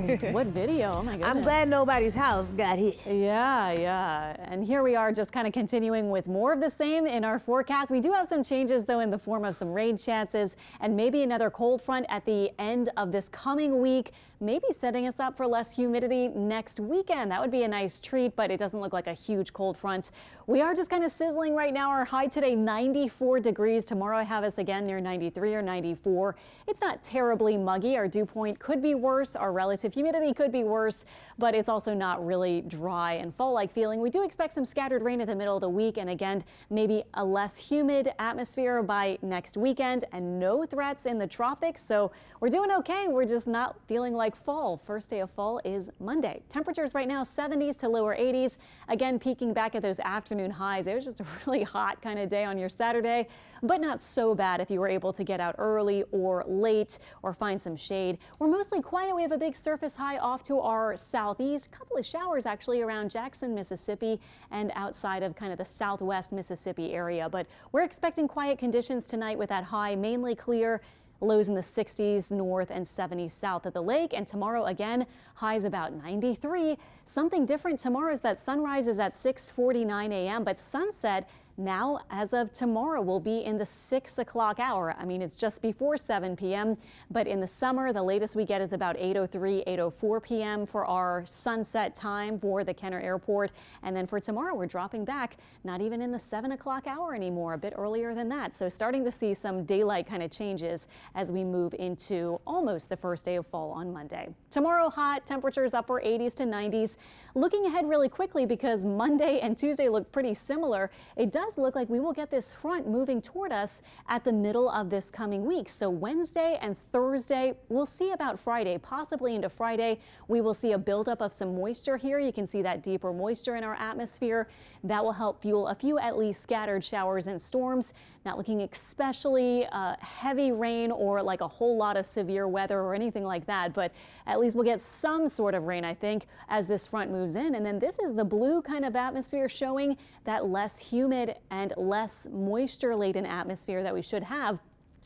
What video? Oh my goodness. I'm glad nobody's house got hit. Yeah. And here we are just kind of continuing with more of the same in our forecast. We do have some changes though in the form of some rain chances and maybe another cold front at the end of this coming week, maybe setting us up for less humidity next weekend. That would be a nice treat, but it doesn't look like a huge cold front. We are just kind of sizzling right now. Our high today, 94 degrees. Tomorrow I have us again near 93 or 94. It's not terribly muggy. Our dew point could be worse. Our relative humidity could be worse, but it's also not really dry and fall-like feeling. We do expect some scattered rain at the middle of the week, and again, maybe a less humid atmosphere by next weekend, and no threats in the tropics. So we're doing okay. We're just not feeling like fall. First day of fall is Monday. Temperatures right now 70s to lower 80s. Again, peaking back at those afternoon highs. It was just a really hot kind of day on your Saturday, but not so bad if you were able to get out early or late or find some shade. We're mostly quiet. We have a big surface high off to our southeast. A couple of showers actually around Jackson, Mississippi, and outside of kind of the southwest Mississippi area. But we're expecting quiet conditions tonight with that high mainly clear. Lows in the 60s north and 70s south of the lake. And tomorrow again, highs about 93. Something different tomorrow is that sunrise is at 6:49 a.m. but sunset now, as of tomorrow, will be in the 6 o'clock hour. I mean, it's just before 7 p.m., but in the summer, the latest we get is about 8:03, 8:04 p.m. for our sunset time for the Kenner Airport. And then for tomorrow, we're dropping back, not even in the 7 o'clock hour anymore, a bit earlier than that. So starting to see some daylight kind of changes as we move into almost the first day of fall on Monday. Tomorrow, hot, temperatures upper 80s to 90s. Looking ahead really quickly because Monday and Tuesday look pretty similar. It does look like we will get this front moving toward us at the middle of this coming week. So Wednesday and Thursday, we'll see about Friday, possibly into Friday. We will see a buildup of some moisture here. You can see that deeper moisture in our atmosphere. That will help fuel a few at least scattered showers and storms. Not looking especially heavy rain or like a whole lot of severe weather or anything like that, but at least we'll get some sort of rain, I think, as this front moves in. And then this is the blue kind of atmosphere showing that less humid and less moisture-laden atmosphere that we should have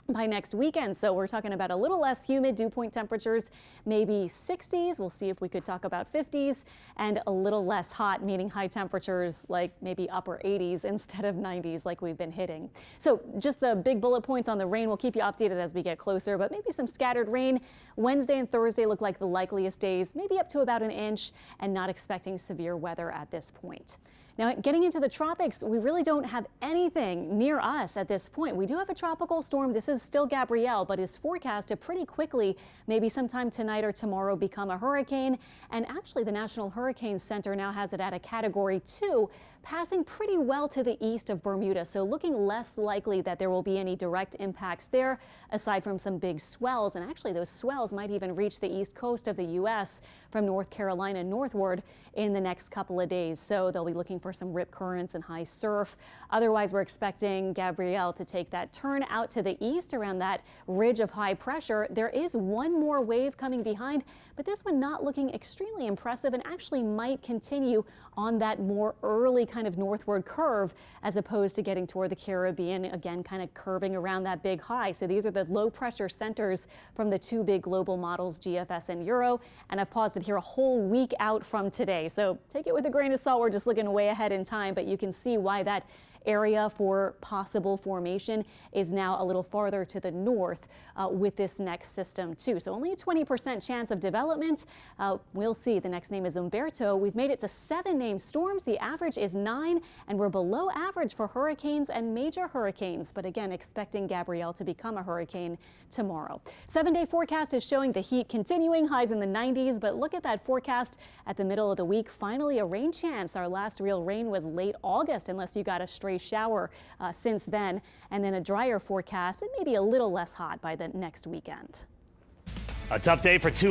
by next weekend. So we're talking about a little less humid, dew point temperatures, maybe 60s. We'll see if we could talk about 50s, and a little less hot, meaning high temperatures like maybe upper 80s instead of 90s like we've been hitting. So just the big bullet points on the rain. We'll keep you updated as we get closer, but maybe some scattered rain. Wednesday and Thursday look like the likeliest days, maybe up to about an inch, and not expecting severe weather at this point. Now, getting into the tropics, we really don't have anything near us at this point. We do have a tropical storm. This is still Gabrielle, but is forecast to pretty quickly, maybe sometime tonight or tomorrow, become a hurricane. And actually, the National Hurricane Center now has it at a Category 2, passing pretty well to the east of Bermuda. So looking less likely that there will be any direct impacts there, aside from some big swells. And actually, those swells might even reach the east coast of the U.S. from North Carolina northward in the next couple of days. So they'll be looking for some rip currents and high surf. Otherwise, we're expecting Gabrielle to take that turn out to the east around that ridge of high pressure. There is one more wave coming behind, but this one not looking extremely impressive and actually might continue on that more early kind of northward curve as opposed to getting toward the Caribbean, again, kind of curving around that big high. So these are the low pressure centers from the two big global models, GFS and Euro. And I've paused it here a whole week out from today. So take it with a grain of salt. We're just looking way ahead in time, but you can see why that area for possible formation is now a little farther to the north with this next system too. So only a 20% chance of development. We'll see. The next name is Umberto. We've made it to 7 named storms. The average is 9, and we're below average for hurricanes and major hurricanes. But again, expecting Gabrielle to become a hurricane tomorrow. 7-day forecast is showing the heat continuing, highs in the 90s. But look at that forecast at the middle of the week. Finally, a rain chance. Our last real rain was late August, unless you got a stray shower since then, and then a drier forecast and maybe a little less hot by the next weekend. A tough day for two